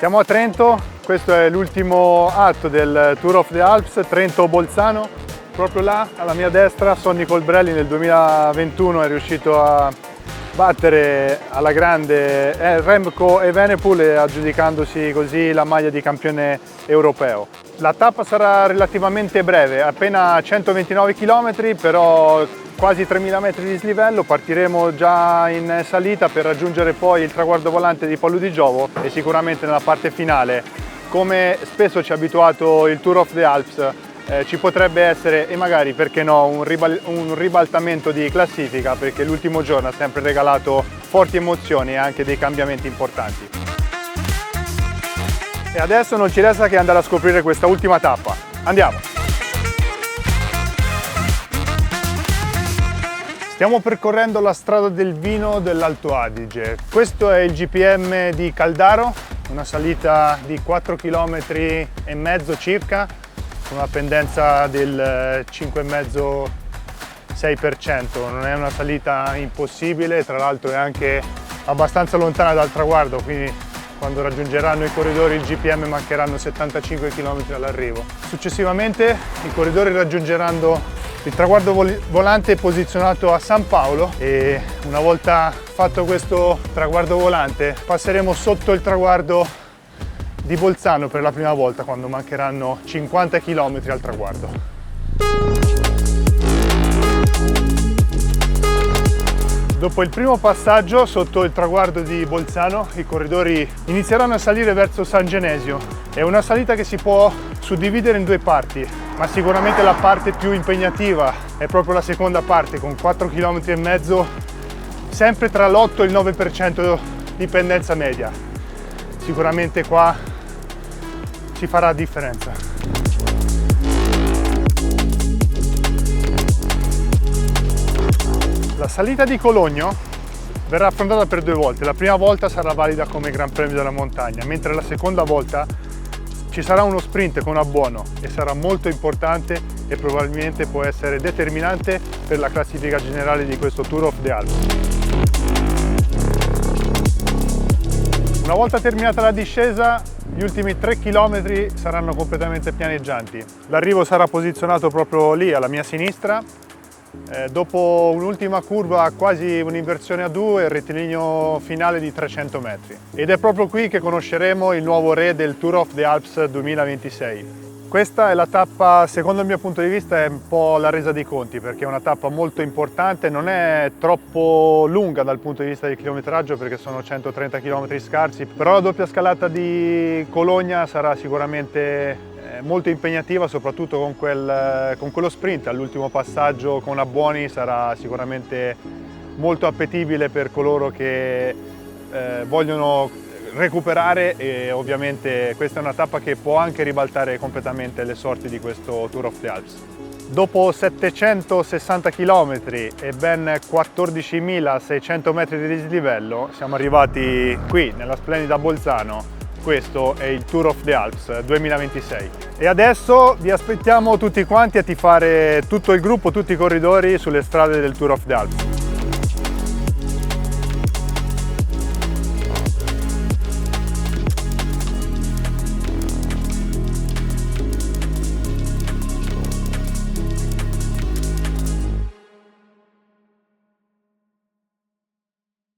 Siamo a Trento, questo è l'ultimo atto del Tour of the Alps, Trento-Bolzano. Proprio là, alla mia destra, Sonny Colbrelli nel 2021 è riuscito a battere alla grande Remco Evenepoel e aggiudicandosi così la maglia di campione europeo. La tappa sarà relativamente breve, appena 129 km, però quasi 3000 metri di dislivello. Partiremo già in salita per raggiungere poi il traguardo volante di Pallu di Giovo e sicuramente nella parte finale, come spesso ci ha abituato il Tour of the Alps, ci potrebbe essere, e magari perché no, un ribaltamento di classifica, perché l'ultimo giorno ha sempre regalato forti emozioni e anche dei cambiamenti importanti. E adesso non ci resta che andare a scoprire questa ultima tappa. Andiamo! Stiamo percorrendo la strada del vino dell'Alto Adige. Questo è il GPM di Caldaro, una salita di 4,5 km circa, con una pendenza del 5,5-6%. Non è una salita impossibile, tra l'altro è anche abbastanza lontana dal traguardo, quindi quando raggiungeranno i corridori il GPM mancheranno 75 km all'arrivo. Successivamente i corridori raggiungeranno il traguardo volante posizionato a San Paolo e una volta fatto questo traguardo volante passeremo sotto il traguardo di Bolzano per la prima volta, quando mancheranno 50 km al traguardo. Dopo il primo passaggio sotto il traguardo di Bolzano, i corridori inizieranno a salire verso San Genesio. È una salita che si può suddividere in due parti, ma sicuramente la parte più impegnativa è proprio la seconda parte, con 4,5 km, sempre tra l'8 e il 9% di pendenza media. Sicuramente qua ci farà differenza. La salita di Cologno verrà affrontata per 2 volte. La prima volta sarà valida come Gran Premio della Montagna, mentre la seconda volta ci sarà uno sprint con abbuono e sarà molto importante e probabilmente può essere determinante per la classifica generale di questo Tour of the Alps. Una volta terminata la discesa, gli ultimi 3 km saranno completamente pianeggianti. L'arrivo sarà posizionato proprio lì, alla mia sinistra. Dopo un'ultima curva, quasi un'inversione a 2, il rettilineo finale di 300 metri. Ed è proprio qui che conosceremo il nuovo re del Tour of the Alps 2026. Questa è la tappa, secondo il mio punto di vista, è un po' la resa dei conti, perché è una tappa molto importante, non è troppo lunga dal punto di vista del chilometraggio, perché sono 130 km scarsi, però la doppia scalata di Cologna sarà sicuramente molto impegnativa, soprattutto con quello sprint all'ultimo passaggio con abbuoni. Sarà sicuramente molto appetibile per coloro che vogliono recuperare, e ovviamente questa è una tappa che può anche ribaltare completamente le sorti di questo Tour of the Alps. Dopo 760 km e ben 14.600 metri di dislivello siamo arrivati qui nella splendida Bolzano. Questo è il Tour of the Alps 2026 e adesso vi aspettiamo tutti quanti a tifare tutto il gruppo, tutti i corridori sulle strade del Tour of the Alps.